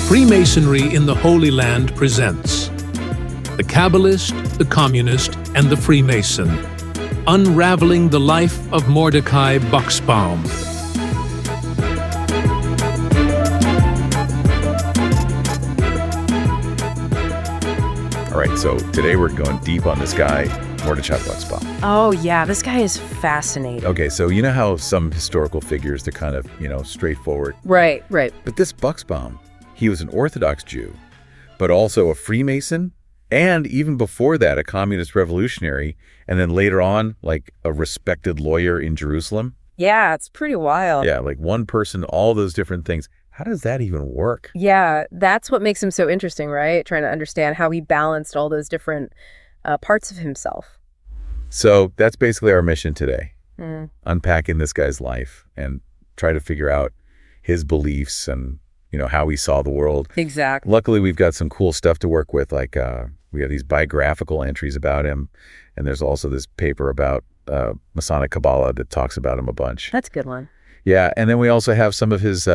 Freemasonry in the Holy Land presents the Kabbalist, the Communist, and the Freemason, Unraveling the Life of Mordecai Buxbaum. All right, so today we're going deep on this guy, Mordecai Buxbaum. Oh, yeah, this guy is fascinating. Okay, so you know how some historical figures, they're kind of, straightforward. Right. But this Buxbaum, he was an Orthodox Jew, but also a Freemason, and even before that, a communist revolutionary, and then later on, like a respected lawyer in Jerusalem. Yeah, it's pretty wild. Yeah, like one person, all those different things. How does that even work? Yeah, that's what makes him so interesting, right? Trying to understand how he balanced all those different parts of himself. So that's basically our mission today. Unpacking this guy's life and try to figure out his beliefs and, how he saw the world. Exactly. Luckily, we've got some cool stuff to work with. Like we have these biographical entries about him. And there's also this paper about Masonic Kabbalah that talks about him a bunch. That's a good one. Yeah. And then we also have some of his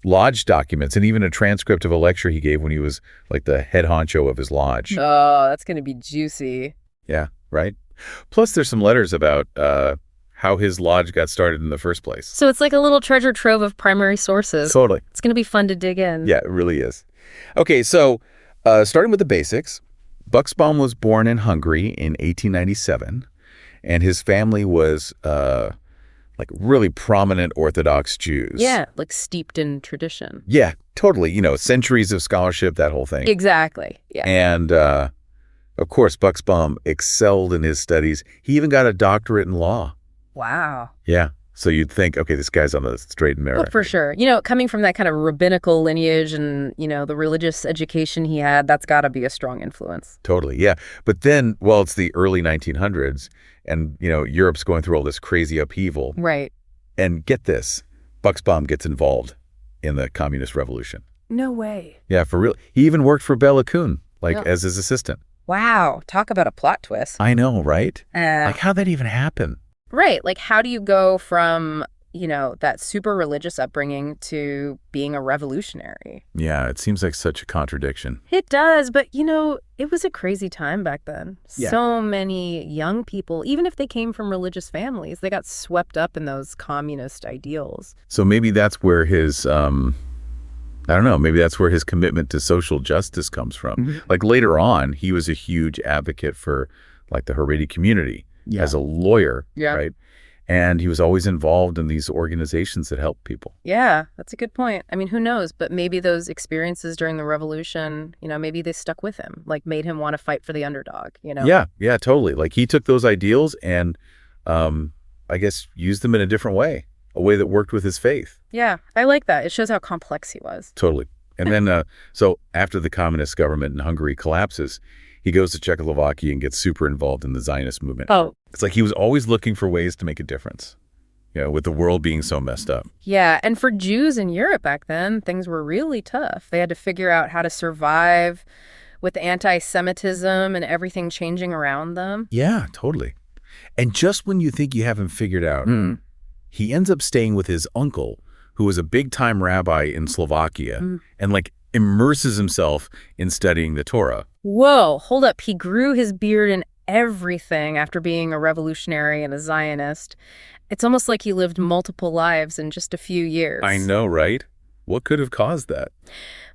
lodge documents and even a transcript of a lecture he gave when he was like the head honcho of his lodge. Oh, that's going to be juicy. Yeah, right? Plus, there's some letters about how his lodge got started in the first place. So it's like a little treasure trove of primary sources. Totally. It's going to be fun to dig in. Yeah, it really is. Okay, so starting with the basics, Buxbaum was born in Hungary in 1897, and his family was like really prominent Orthodox Jews. Yeah, like steeped in tradition. Yeah, totally. Centuries of scholarship, that whole thing. Exactly. Yeah. And of course, Buxbaum excelled in his studies. He even got a doctorate in law. Wow. Yeah. So you'd think, okay, this guy's on the straight and narrow. Well, for sure. Coming from that kind of rabbinical lineage and, the religious education he had, that's got to be a strong influence. Totally, yeah. But then, well, it's the early 1900s, and, Europe's going through all this crazy upheaval. Right. And get this, Buxbaum gets involved in the communist revolution. No way. Yeah, for real. He even worked for Bela Kun, as his assistant. Wow. Talk about a plot twist. I know, right? Like, how'd that even happen? Right. Like, how do you go from, that super religious upbringing to being a revolutionary? Yeah, it seems like such a contradiction. It does. But, it was a crazy time back then. Yeah. So many young people, even if they came from religious families, they got swept up in those communist ideals. So maybe that's where his, I don't know, maybe that's where his commitment to social justice comes from. Mm-hmm. Like later on, he was a huge advocate for like the Haredi community. Yeah. As a lawyer, right? And he was always involved in these organizations that help people. Yeah, that's a good point. I mean, who knows? But maybe those experiences during the revolution, maybe they stuck with him, like made him want to fight for the underdog, Yeah, totally. Like he took those ideals and I guess used them in a different way, a way that worked with his faith. Yeah, I like that. It shows how complex he was. Totally. And then, so after the communist government in Hungary collapses, he goes to Czechoslovakia and gets super involved in the Zionist movement. Oh. It's like he was always looking for ways to make a difference, with the world being so messed up. Yeah, and for Jews in Europe back then, things were really tough. They had to figure out how to survive with anti-Semitism and everything changing around them. Yeah, totally. And just when you think you have him figured out, he ends up staying with his uncle, who was a big-time rabbi in Slovakia, and immerses himself in studying the Torah. Whoa, hold up. He grew his beard and everything after being a revolutionary and a Zionist. It's almost like he lived multiple lives in just a few years. I know, right? What could have caused that?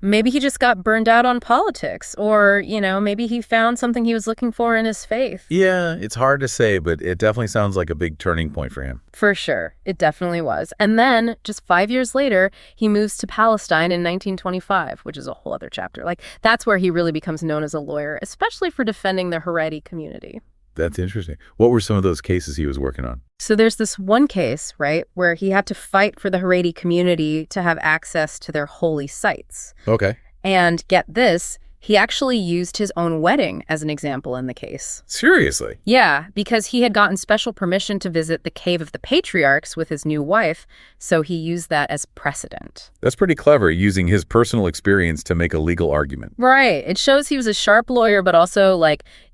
Maybe he just got burned out on politics, or, maybe he found something he was looking for in his faith. Yeah, it's hard to say, but it definitely sounds like a big turning point for him. For sure. It definitely was. And then, just 5 years later, he moves to Palestine in 1925, which is a whole other chapter. That's where he really becomes known as a lawyer, especially for defending the Haredi community. That's interesting. What were some of those cases he was working on? So there's this one case, right, where he had to fight for the Haredi community to have access to their holy sites. Okay. And get this, He actually used his own wedding as an example in the case. Seriously? Yeah, because he had gotten special permission to visit the Cave of the Patriarchs with his new wife, so he used that as precedent. That's pretty clever, using his personal experience to make a legal argument. Right. It shows he was a sharp lawyer, but also,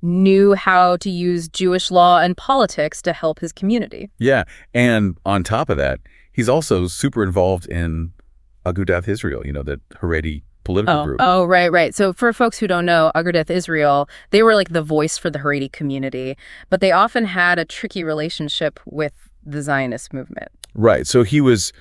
knew how to use Jewish law and politics to help his community. Yeah, and on top of that, he's also super involved in Agudath Israel, the Haredi political group. Oh, right. So for folks who don't know, Agudath Israel, they were the voice for the Haredi community, but they often had a tricky relationship with the Zionist movement. Right. So he was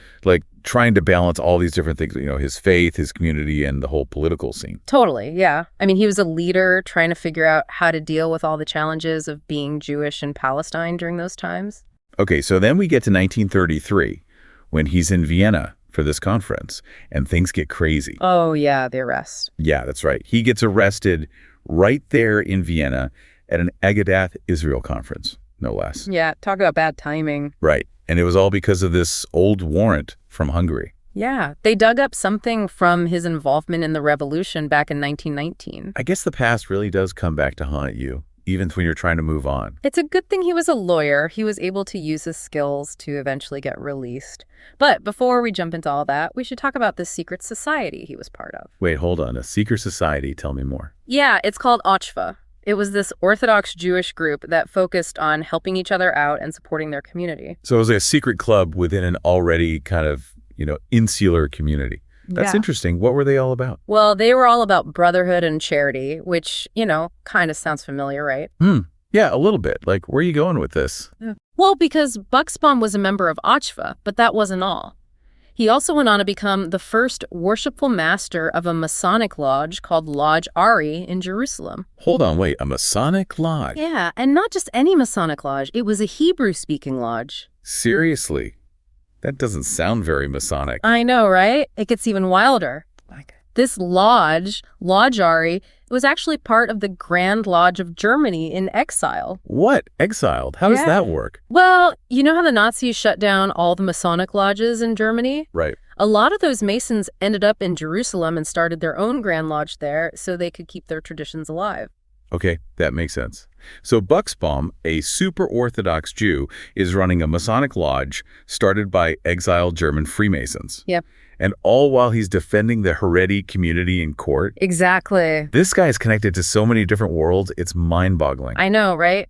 trying to balance all these different things, his faith, his community, and the whole political scene. Totally, yeah. I mean, he was a leader trying to figure out how to deal with all the challenges of being Jewish in Palestine during those times. Okay, so then we get to 1933, when he's in Vienna for this conference, and things get crazy. Oh, yeah, the arrest. Yeah, that's right. He gets arrested right there in Vienna at an Agudath Israel conference, no less. Yeah, talk about bad timing. Right. And it was all because of this old warrant from Hungary. Yeah, they dug up something from his involvement in the revolution back in 1919. I guess the past really does come back to haunt you, even when you're trying to move on. It's a good thing he was a lawyer. He was able to use his skills to eventually get released. But before we jump into all that, we should talk about this secret society he was part of. Wait, hold on. A secret society? Tell me more. Yeah, it's called Ochva. It was this Orthodox Jewish group that focused on helping each other out and supporting their community. So it was a secret club within an already kind of, insular community. That's interesting. What were they all about? Well, they were all about brotherhood and charity, which, kind of sounds familiar, right? Yeah, a little bit. Where are you going with this? Well, because Buxbaum was a member of Ochva, but that wasn't all. He also went on to become the first worshipful master of a Masonic lodge called Lodge Ari in Jerusalem. Hold on, wait, a Masonic lodge? Yeah, and not just any Masonic lodge. It was a Hebrew-speaking lodge. Seriously? That doesn't sound very Masonic. I know, right? It gets even wilder. This lodge, Lodge Ari, was actually part of the Grand Lodge of Germany in exile. What? Exiled? How does that work? Well, you know how the Nazis shut down all the Masonic lodges in Germany? Right. A lot of those Masons ended up in Jerusalem and started their own Grand Lodge there so they could keep their traditions alive. Okay, that makes sense. So Buxbaum, a super Orthodox Jew, is running a Masonic lodge started by exiled German Freemasons. Yep. And all while he's defending the Haredi community in court. Exactly. This guy is connected to so many different worlds, it's mind-boggling. I know, right?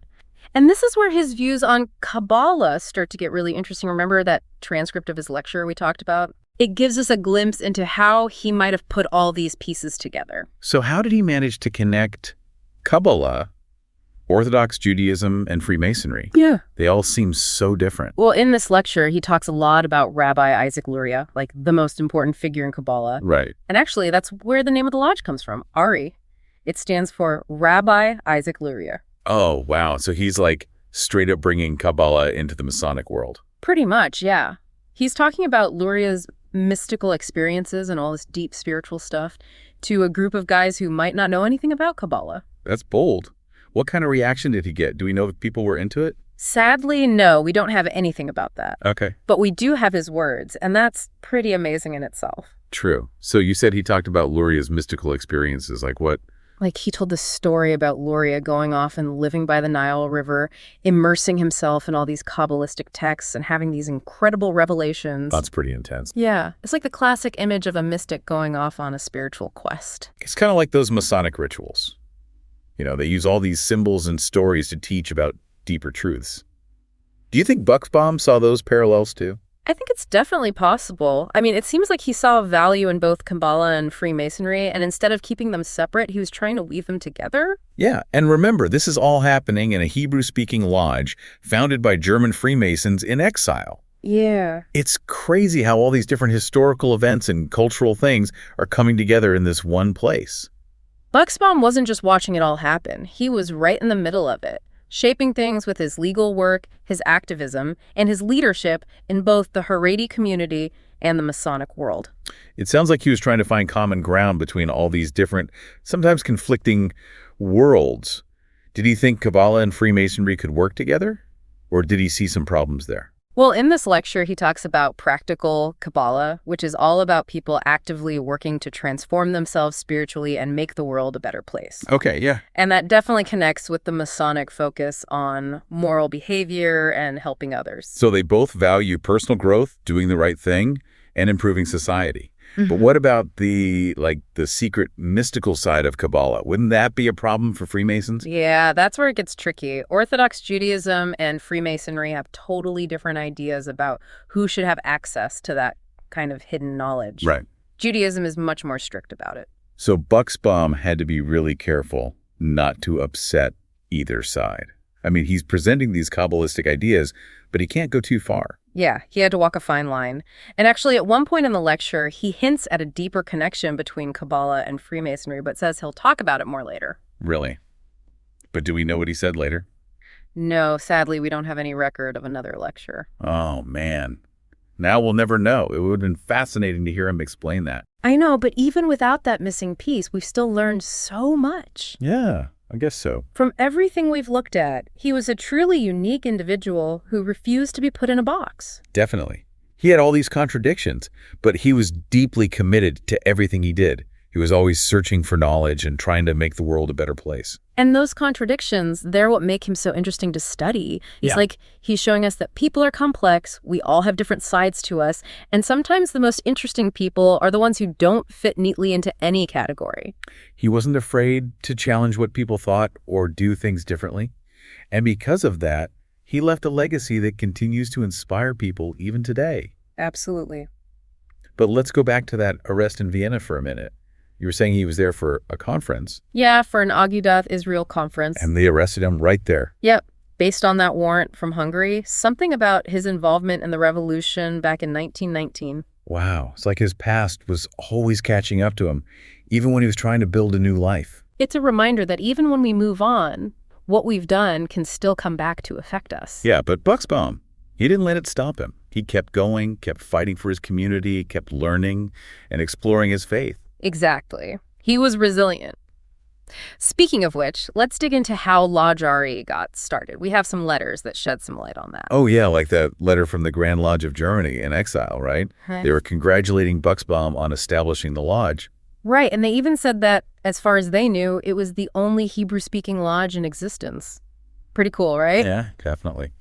And this is where his views on Kabbalah start to get really interesting. Remember that transcript of his lecture we talked about? It gives us a glimpse into how he might have put all these pieces together. So how did he manage to connect Kabbalah, Orthodox Judaism, and Freemasonry? Yeah. They all seem so different. Well, in this lecture, he talks a lot about Rabbi Isaac Luria, the most important figure in Kabbalah. Right. And actually, that's where the name of the lodge comes from, Ari. It stands for Rabbi Isaac Luria. Oh, wow. So he's straight up bringing Kabbalah into the Masonic world. Pretty much, yeah. He's talking about Luria's mystical experiences and all this deep spiritual stuff to a group of guys who might not know anything about Kabbalah. That's bold. What kind of reaction did he get? Do we know if people were into it? Sadly, no, we don't have anything about that. Okay. But we do have his words, and that's pretty amazing in itself. True. So you said he talked about Luria's mystical experiences, like what? He told this story about Luria going off and living by the Nile River, immersing himself in all these Kabbalistic texts and having these incredible revelations. That's pretty intense. Yeah. It's like the classic image of a mystic going off on a spiritual quest. It's kind of like those Masonic rituals. They use all these symbols and stories to teach about deeper truths. Do you think Buxbaum saw those parallels too? I think it's definitely possible. I mean, it seems like he saw value in both Kabbalah and Freemasonry, and instead of keeping them separate, he was trying to weave them together. Yeah, and remember, this is all happening in a Hebrew-speaking lodge founded by German Freemasons in exile. Yeah. It's crazy how all these different historical events and cultural things are coming together in this one place. Buxbaum wasn't just watching it all happen. He was right in the middle of it, shaping things with his legal work, his activism, and his leadership in both the Haredi community and the Masonic world. It sounds like he was trying to find common ground between all these different, sometimes conflicting worlds. Did he think Kabbalah and Freemasonry could work together? Or did he see some problems there? Well, in this lecture, he talks about practical Kabbalah, which is all about people actively working to transform themselves spiritually and make the world a better place. Okay, yeah. And that definitely connects with the Masonic focus on moral behavior and helping others. So they both value personal growth, doing the right thing, and improving society. But what about the secret mystical side of Kabbalah? Wouldn't that be a problem for Freemasons? Yeah, that's where it gets tricky. Orthodox Judaism and Freemasonry have totally different ideas about who should have access to that kind of hidden knowledge. Right. Judaism is much more strict about it. So Buxbaum had to be really careful not to upset either side. I mean, he's presenting these Kabbalistic ideas, but he can't go too far. Yeah, he had to walk a fine line. And actually, at one point in the lecture, he hints at a deeper connection between Kabbalah and Freemasonry, but says he'll talk about it more later. Really? But do we know what he said later? No, sadly, we don't have any record of another lecture. Oh, man. Now we'll never know. It would have been fascinating to hear him explain that. I know, but even without that missing piece, we've still learned so much. Yeah, I guess so. From everything we've looked at, he was a truly unique individual who refused to be put in a box. Definitely. He had all these contradictions, but he was deeply committed to everything he did. He was always searching for knowledge and trying to make the world a better place. And those contradictions, they're what make him so interesting to study. It's like he's showing us that people are complex, we all have different sides to us, and sometimes the most interesting people are the ones who don't fit neatly into any category. He wasn't afraid to challenge what people thought or do things differently. And because of that, he left a legacy that continues to inspire people even today. Absolutely. But let's go back to that arrest in Vienna for a minute. You were saying he was there for a conference. Yeah, for an Agudath Israel conference. And they arrested him right there. Yep. Based on that warrant from Hungary, something about his involvement in the revolution back in 1919. Wow. It's like his past was always catching up to him, even when he was trying to build a new life. It's a reminder that even when we move on, what we've done can still come back to affect us. Yeah, but Buxbaum, he didn't let it stop him. He kept going, kept fighting for his community, kept learning and exploring his faith. Exactly. He was resilient. Speaking of which, let's dig into how Lodge RE got started. We have some letters that shed some light on that. Oh, yeah, like that letter from the Grand Lodge of Germany in exile, right? They were congratulating Buxbaum on establishing the lodge. Right, and they even said that, as far as they knew, it was the only Hebrew-speaking lodge in existence. Pretty cool, right? Yeah, definitely.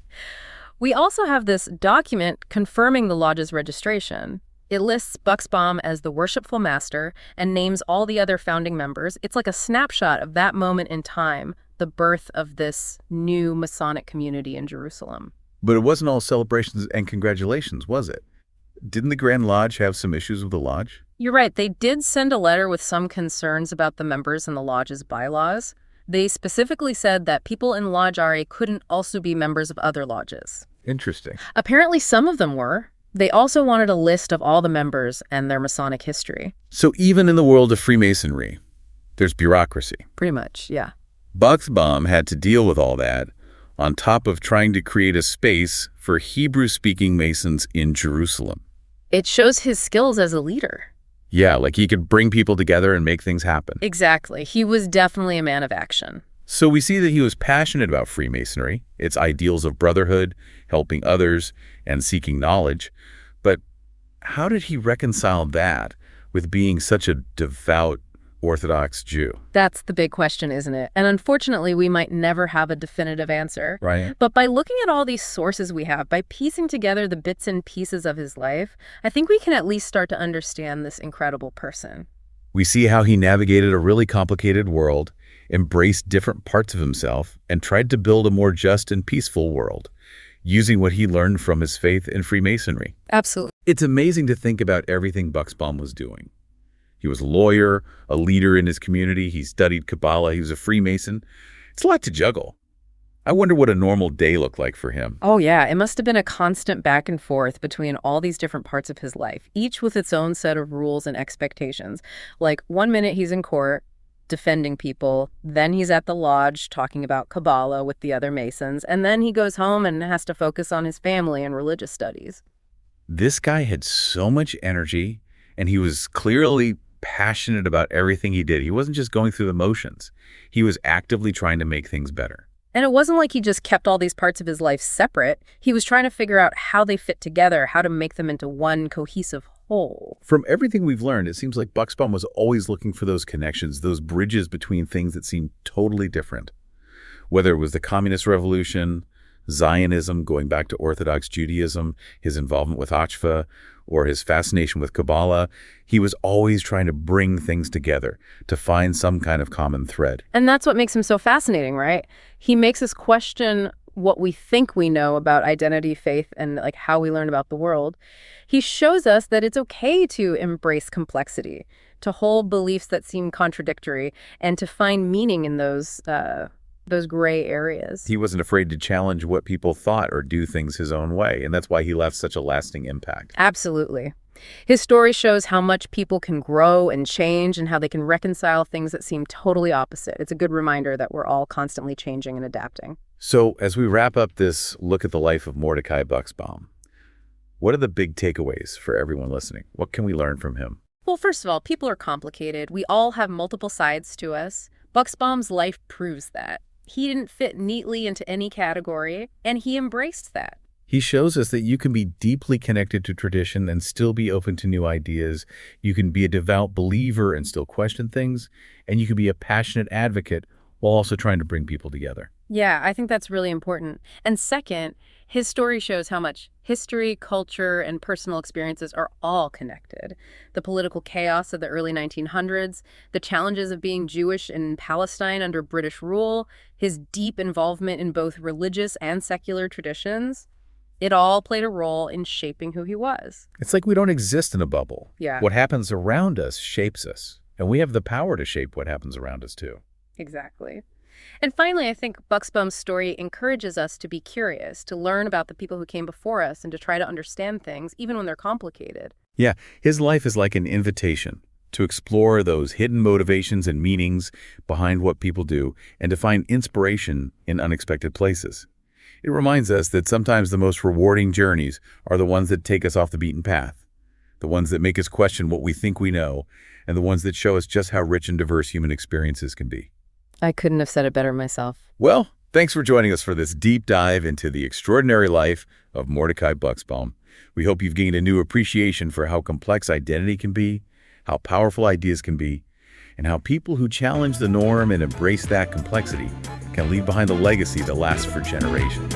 We also have this document confirming the lodge's registration. It lists Buxbaum as the worshipful master and names all the other founding members. It's like a snapshot of that moment in time, the birth of this new Masonic community in Jerusalem. But it wasn't all celebrations and congratulations, was it? Didn't the Grand Lodge have some issues with the lodge? You're right. They did send a letter with some concerns about the members in the lodge's bylaws. They specifically said that people in Lodge RE couldn't also be members of other lodges. Interesting. Apparently some of them were. They also wanted a list of all the members and their Masonic history. So even in the world of Freemasonry, there's bureaucracy. Pretty much, yeah. Buxbaum had to deal with all that on top of trying to create a space for Hebrew-speaking Masons in Jerusalem. It shows his skills as a leader. Yeah, like he could bring people together and make things happen. Exactly. He was definitely a man of action. So we see that he was passionate about Freemasonry, its ideals of brotherhood, helping others, and seeking knowledge. But how did he reconcile that with being such a devout Orthodox Jew? That's the big question, isn't it? And unfortunately, we might never have a definitive answer. Right. But by looking at all these sources we have, by piecing together the bits and pieces of his life, I think we can at least start to understand this incredible person. We see how he navigated a really complicated world, embraced different parts of himself, and tried to build a more just and peaceful world, using what he learned from his faith in Freemasonry. Absolutely. It's amazing to think about everything Buxbaum was doing. He was a lawyer, a leader in his community, he studied Kabbalah, he was a Freemason. It's a lot to juggle. I wonder what a normal day looked like for him. Oh, yeah. It must have been a constant back and forth between all these different parts of his life, each with its own set of rules and expectations. Like, one minute he's in court defending people, then he's at the lodge talking about Kabbalah with the other Masons, and then he goes home and has to focus on his family and religious studies. This guy had so much energy, and he was clearly passionate about everything he did. He wasn't just going through the motions. He was actively trying to make things better. And it wasn't like he just kept all these parts of his life separate. He was trying to figure out how they fit together, how to make them into one cohesive whole. From everything we've learned, it seems like Buxbaum was always looking for those connections, those bridges between things that seemed totally different. Whether it was the Communist Revolution, Zionism, going back to Orthodox Judaism, his involvement with Achva, or his fascination with Kabbalah, he was always trying to bring things together, to find some kind of common thread. And that's what makes him so fascinating, right? He makes us question what we think we know about identity, faith, and like how we learn about the world. He shows us that it's okay to embrace complexity, to hold beliefs that seem contradictory, and to find meaning in those gray areas. He wasn't afraid to challenge what people thought or do things his own way, and that's why he left such a lasting impact. Absolutely. His story shows how much people can grow and change and how they can reconcile things that seem totally opposite. It's a good reminder that we're all constantly changing and adapting. So, as we wrap up this look at the life of Mordecai Buxbaum, what are the big takeaways for everyone listening? What can we learn from him? Well, first of all, people are complicated. We all have multiple sides to us. Buxbaum's life proves that. He didn't fit neatly into any category, and he embraced that. He shows us that you can be deeply connected to tradition and still be open to new ideas. You can be a devout believer and still question things, and you can be a passionate advocate while also trying to bring people together. Yeah, I think that's really important. And second, his story shows how much history, culture, and personal experiences are all connected. The political chaos of the early 1900s, the challenges of being Jewish in Palestine under British rule, his deep involvement in both religious and secular traditions, it all played a role in shaping who he was. It's like we don't exist in a bubble. Yeah. What happens around us shapes us, and we have the power to shape what happens around us too. Exactly. And finally, I think Buxbaum's story encourages us to be curious, to learn about the people who came before us, and to try to understand things, even when they're complicated. Yeah, his life is like an invitation to explore those hidden motivations and meanings behind what people do, and to find inspiration in unexpected places. It reminds us that sometimes the most rewarding journeys are the ones that take us off the beaten path, the ones that make us question what we think we know, and the ones that show us just how rich and diverse human experiences can be. I couldn't have said it better myself. Well, thanks for joining us for this deep dive into the extraordinary life of Mordecai Buxbaum. We hope you've gained a new appreciation for how complex identity can be, how powerful ideas can be, and how people who challenge the norm and embrace that complexity can leave behind a legacy that lasts for generations.